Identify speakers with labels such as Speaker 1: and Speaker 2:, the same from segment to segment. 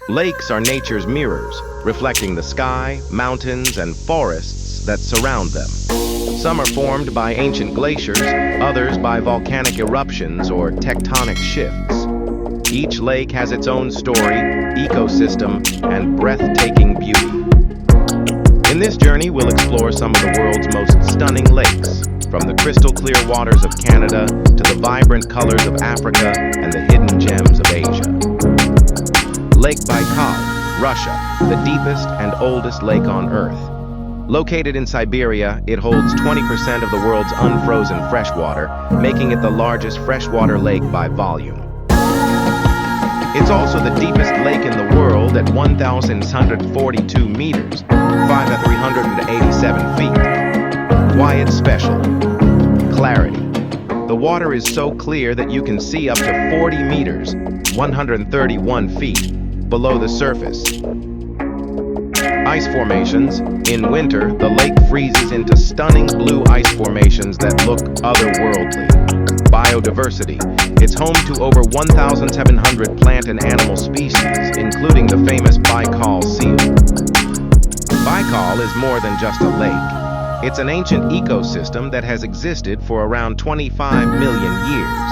Speaker 1: Lakes are nature's mirrors, reflecting the sky, mountains, and forests that surround them. Some are formed by ancient glaciers, others by volcanic eruptions or tectonic shifts. Each lake has its own story, ecosystem, and breathtaking beauty. In this journey, we'll explore some of the world's most stunning lakes, from the crystal-clear waters of Canada to the vibrant colors of Africa and the hidden gems of Asia. Lake Baikal, Russia, the deepest and oldest lake on Earth. Located in Siberia, it holds 20% of the world's unfrozen freshwater, making it the largest freshwater lake by volume. It's also the deepest lake in the world at 1,642 meters, 5,387 feet. Why it's special? Clarity. The water is so clear that you can see up to 40 meters, 131 feet, below the surface. Ice formations. In winter, the lake freezes into stunning blue ice formations that look otherworldly. Biodiversity. It's home to over 1,700 plant and animal species, including the famous Baikal seal. Baikal is more than just a lake. It's an ancient ecosystem that has existed for around 25 million years.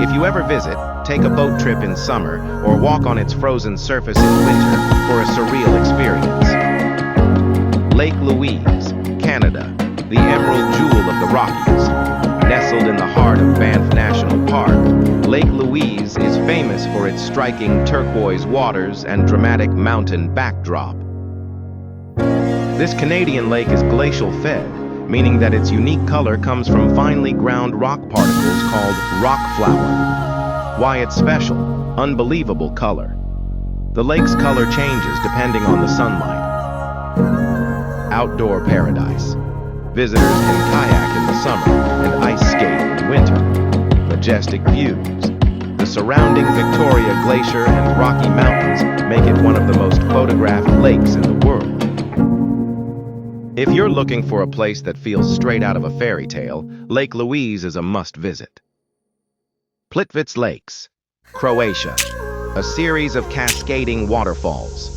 Speaker 1: If you ever visit, take a boat trip in summer or walk on its frozen surface in winter for a surreal experience. Lake Louise, Canada, the emerald jewel of the Rockies. Nestled in the heart of Banff National Park, Lake Louise is famous for its striking turquoise waters and dramatic mountain backdrop. This Canadian lake is glacial fed, meaning that its unique color comes from finely ground rock particles called rock flour. Why it's special? Unbelievable color. The lake's color changes depending on the sunlight. Outdoor paradise. Visitors can kayak in the summer and ice skate in winter. Majestic views. The surrounding Victoria Glacier and Rocky Mountains make it one of the most photographed lakes in the world. If you're looking for a place that feels straight out of a fairy tale, Lake Louise is a must-visit. Plitvice Lakes, Croatia, a series of cascading waterfalls.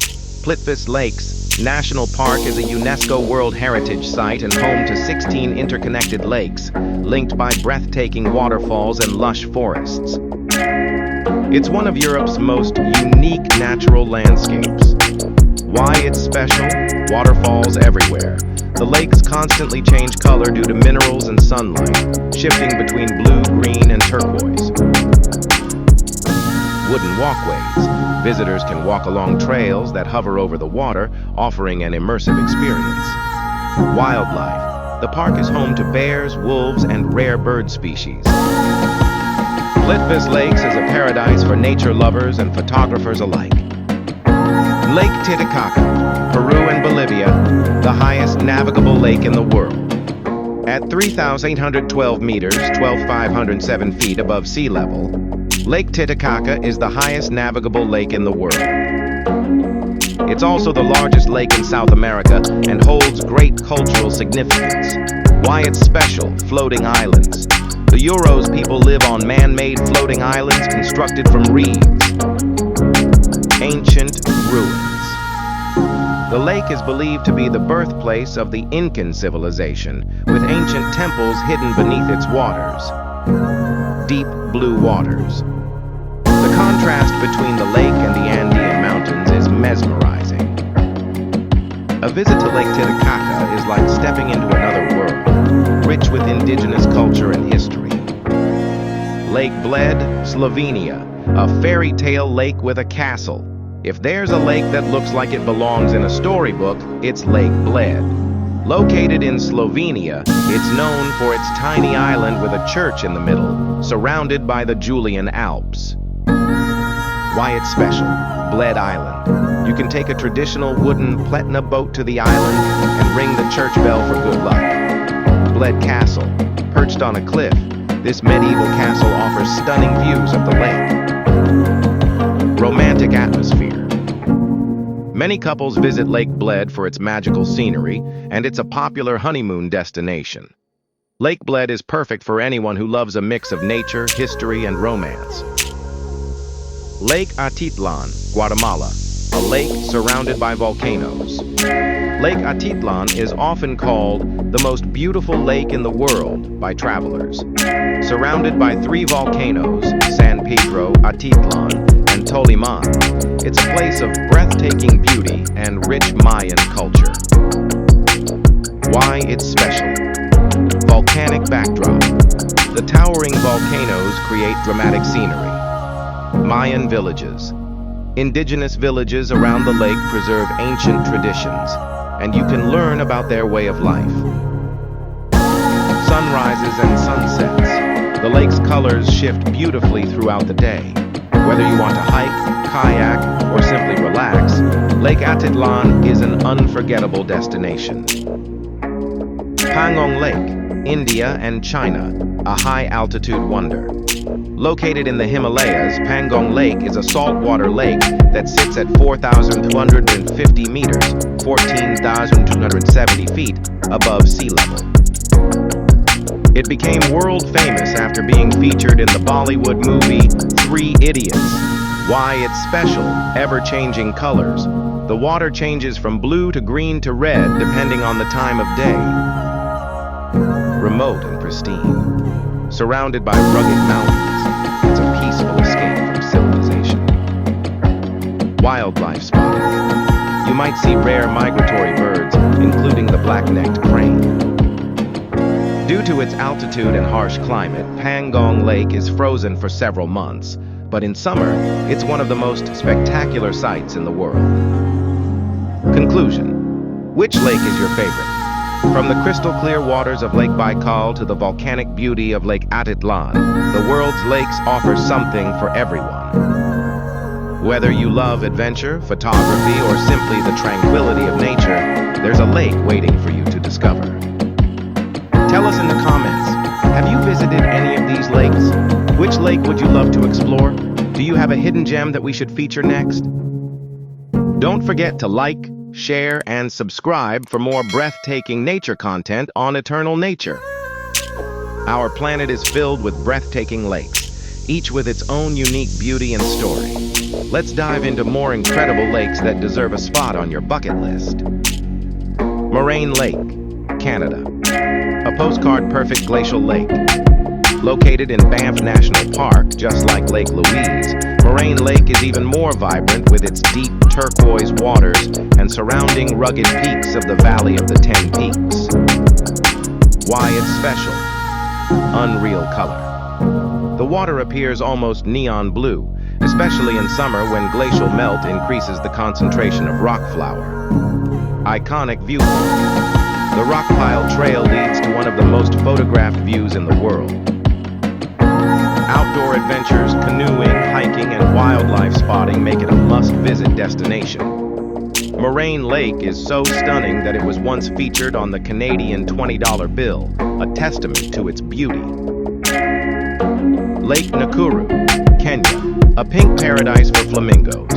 Speaker 1: Plitvice Lakes National Park is a UNESCO World Heritage Site and home to 16 interconnected lakes, linked by breathtaking waterfalls and lush forests. It's one of Europe's most unique natural landscapes. Why it's special? Waterfalls everywhere. The lakes constantly change color due to minerals and sunlight, shifting between blue, green, and turquoise. Wooden walkways. Visitors can walk along trails that hover over the water, offering an immersive experience. Wildlife. The park is home to bears, wolves, and rare bird species. Plitvice Lakes is a paradise for nature lovers and photographers alike. Lake Titicaca, Peru and Bolivia, the highest navigable lake in the world. At 3,812 meters, 12,507 feet above sea level, Lake Titicaca is the highest navigable lake in the world. It's also the largest lake in South America and holds great cultural significance. Why it's special? Floating islands. The Euros people live on man-made floating islands constructed from reeds. Ancient ruins. The lake is believed to be the birthplace of the Incan civilization, with ancient temples hidden beneath its waters. Deep blue waters. The contrast between the lake and the Andean mountains is mesmerizing. A visit to Lake Titicaca is like stepping into another world, rich with indigenous culture and history. Lake Bled, Slovenia, a fairy tale lake with a castle. If there's a lake that looks like it belongs in a storybook, it's Lake Bled. Located in Slovenia, it's known for its tiny island with a church in the middle, surrounded by the Julian Alps. Why it's special? Bled Island. You can take a traditional wooden Pletna boat to the island and ring the church bell for good luck. Bled Castle. Perched on a cliff, this medieval castle offers stunning views of the lake. Romantic atmosphere. Many couples visit Lake Bled for its magical scenery, and it's a popular honeymoon destination. Lake Bled is perfect for anyone who loves a mix of nature, history, and romance. Lake Atitlan, Guatemala, a lake surrounded by volcanoes. Lake Atitlan is often called the most beautiful lake in the world by travelers. Surrounded by three volcanoes, San Pedro, Atitlan, and Toliman, it's a place of breathtaking beauty and rich Mayan culture. Why it's special. Volcanic backdrop. The towering volcanoes create dramatic scenery. Mayan villages. Indigenous villages around the lake preserve ancient traditions, and you can learn about their way of life. Sunrises and sunsets. The lake's colors shift beautifully throughout the day. Whether you want to hike, kayak, or simply relax, Lake Atitlan is an unforgettable destination. Pangong Lake, India and China, a high-altitude wonder. Located in the Himalayas, Pangong Lake is a saltwater lake that sits at 4,250 meters, 14,270 feet above sea level. It became world famous after being featured in the Bollywood movie 3 Idiots. Why it's special, ever-changing colors. The water changes from blue to green to red depending on the time of day. Remote and pristine. Surrounded by rugged mountains, it's a peaceful escape from civilization. Wildlife spotting. You might see rare migratory birds, including the black-necked crane. Due to its altitude and harsh climate, Pangong Lake is frozen for several months, but in summer, it's one of the most spectacular sights in the world. Conclusion. Which lake is your favorite? From the crystal-clear waters of Lake Baikal to the volcanic beauty of Lake Atitlan, the world's lakes offer something for everyone. Whether you love adventure, photography, or simply the tranquility of nature, there's a lake waiting for you to discover. Tell us in the comments, have you visited any of these lakes? Which lake would you love to explore? Do you have a hidden gem that we should feature next? Don't forget to like, share, and subscribe for more breathtaking nature content on Eternal Nature. Our planet is filled with breathtaking lakes, each with its own unique beauty and story. Let's dive into more incredible lakes that deserve a spot on your bucket list. Moraine Lake, Canada. A postcard-perfect glacial lake. Located in Banff National Park, just like Lake Louise, Moraine Lake is even more vibrant with its deep turquoise waters and surrounding rugged peaks of the Valley of the 10 Peaks. Why it's special. Unreal color. The water appears almost neon blue, especially in summer when glacial melt increases the concentration of rock flour. Iconic viewpoint. The Rockpile Trail leads to one of the most photographed views in the world. Outdoor adventures, canoeing, hiking, and wildlife spotting make it a must-visit destination. Moraine Lake is so stunning that it was once featured on the Canadian $20 bill, a testament to its beauty. Lake Nakuru, Kenya, a pink paradise for flamingos.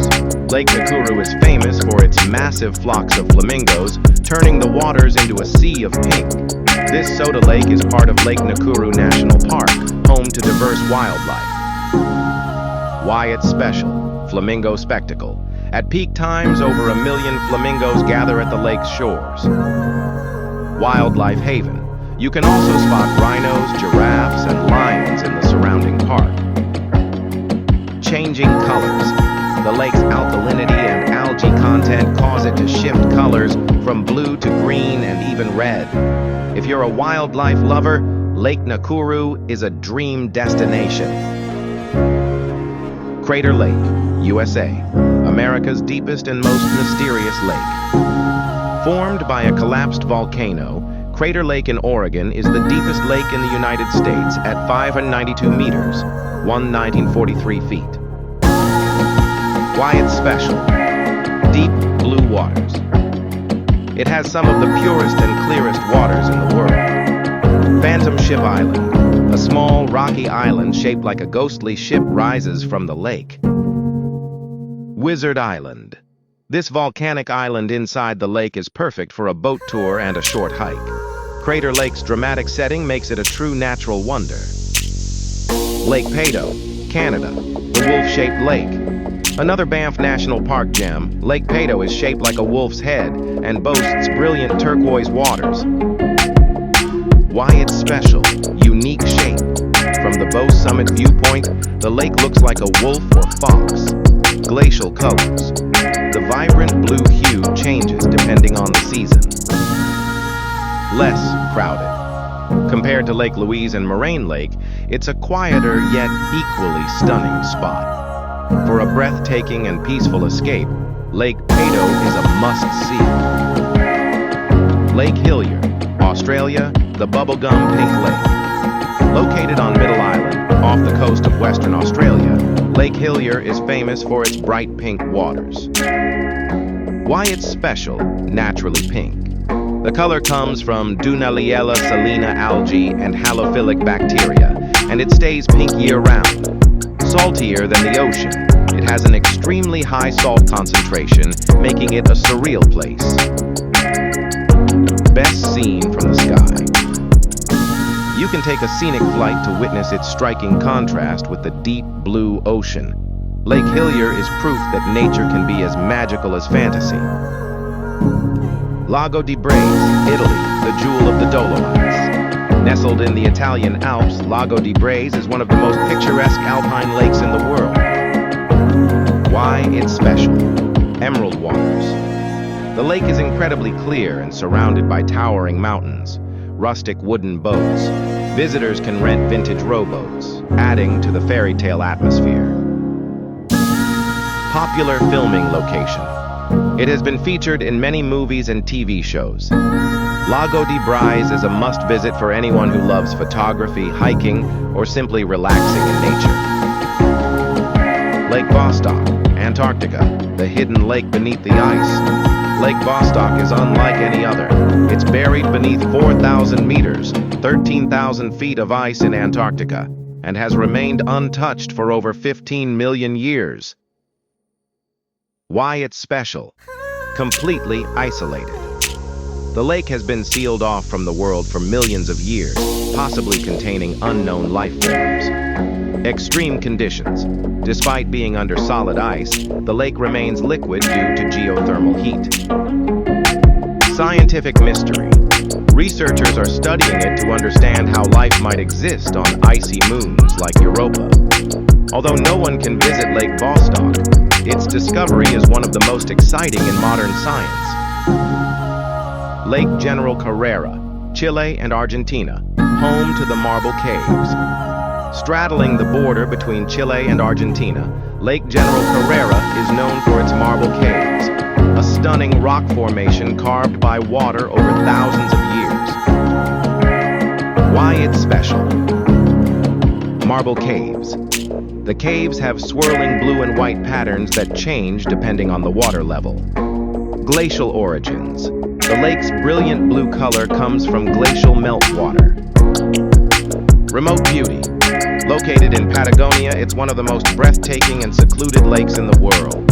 Speaker 1: Lake Nakuru is famous for its massive flocks of flamingos, turning the waters into a sea of pink. This soda lake is part of Lake Nakuru National Park, home to diverse wildlife. Why it's special. Flamingo spectacle. At peak times, over 1 million flamingos gather at the lake's shores. Wildlife haven. You can also spot rhinos, giraffes, and lions in the surrounding park. Changing colors. The lake's alkalinity and algae content cause it to shift colors from blue to green and even red. If you're a wildlife lover, Lake Nakuru is a dream destination. Crater Lake, USA, America's deepest and most mysterious lake. Formed by a collapsed volcano, Crater Lake in Oregon is the deepest lake in the United States at 592 meters, 1,943 feet. Why it's special. Deep blue waters. It has some of the purest and clearest waters in the world. Phantom Ship Island. A small, rocky island shaped like a ghostly ship rises from the lake. Wizard Island. This volcanic island inside the lake is perfect for a boat tour and a short hike. Crater Lake's dramatic setting makes it a true natural wonder. Lake Peyto, Canada. The wolf-shaped lake. Another Banff National Park gem, Lake Peyto is shaped like a wolf's head and boasts brilliant turquoise waters. Why it's special? Unique shape. From the Bow Summit viewpoint, the lake looks like a wolf or fox. Glacial colors. The vibrant blue hue changes depending on the season. Less crowded. Compared to Lake Louise and Moraine Lake, it's a quieter yet equally stunning spot. For a breathtaking and peaceful escape, Lake Peyto is a must-see. Lake Hillier, Australia, the bubblegum pink lake. Located on Middle Island, off the coast of Western Australia, Lake Hillier is famous for its bright pink waters. Why it's special, naturally pink. The color comes from Dunaliella salina algae and halophilic bacteria, and it stays pink year-round. Saltier than the ocean, it has an extremely high salt concentration, making it a surreal place. Best seen from the sky. You can take a scenic flight to witness its striking contrast with the deep blue ocean. Lake Hillier is proof that nature can be as magical as fantasy. Lago di Braies, Italy, the jewel of the Dolomites. Nestled in the Italian Alps, Lago di Braies is one of the most picturesque alpine lakes in the world. Why it's special? Emerald waters. The lake is incredibly clear and surrounded by towering mountains. Rustic wooden boats. Visitors can rent vintage rowboats, adding to the fairy tale atmosphere. Popular filming location. It has been featured in many movies and TV shows. Lago di Braies is a must-visit for anyone who loves photography, hiking, or simply relaxing in nature. Lake Vostok, Antarctica, the hidden lake beneath the ice. Lake Vostok is unlike any other. It's buried beneath 4,000 meters, 13,000 feet of ice in Antarctica, and has remained untouched for over 15 million years. Why it's special? Completely isolated. The lake has been sealed off from the world for millions of years, possibly containing unknown life forms. Extreme conditions. Despite being under solid ice, the lake remains liquid due to geothermal heat. Scientific mystery. Researchers are studying it to understand how life might exist on icy moons like Europa. Although no one can visit Lake Vostok, its discovery is one of the most exciting in modern science. Lake General Carrera, Chile and Argentina, home to the Marble Caves. Straddling the border between Chile and Argentina, Lake General Carrera is known for its marble caves, a stunning rock formation carved by water over thousands of years. Why it's special? Marble caves. The caves have swirling blue and white patterns that change depending on the water level. Glacial origins. The lake's brilliant blue color comes from glacial meltwater. Remote beauty. Located in Patagonia, it's one of the most breathtaking and secluded lakes in the world.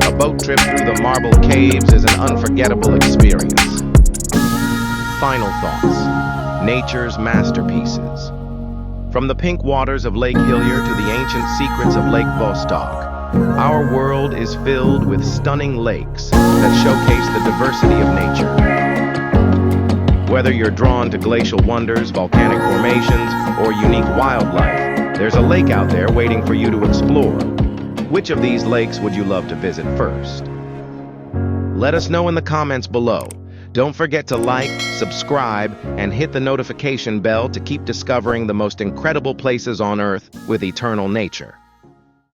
Speaker 1: A boat trip through the marble caves is an unforgettable experience. Final thoughts. Nature's masterpieces. From the pink waters of Lake Hillier to the ancient secrets of Lake Vostok, our world is filled with stunning lakes that showcase the diversity of nature. Whether you're drawn to glacial wonders, volcanic formations, or unique wildlife, there's a lake out there waiting for you to explore. Which of these lakes would you love to visit first? Let us know in the comments below. Don't forget to like, subscribe, and hit the notification bell to keep discovering the most incredible places on Earth with eternal nature.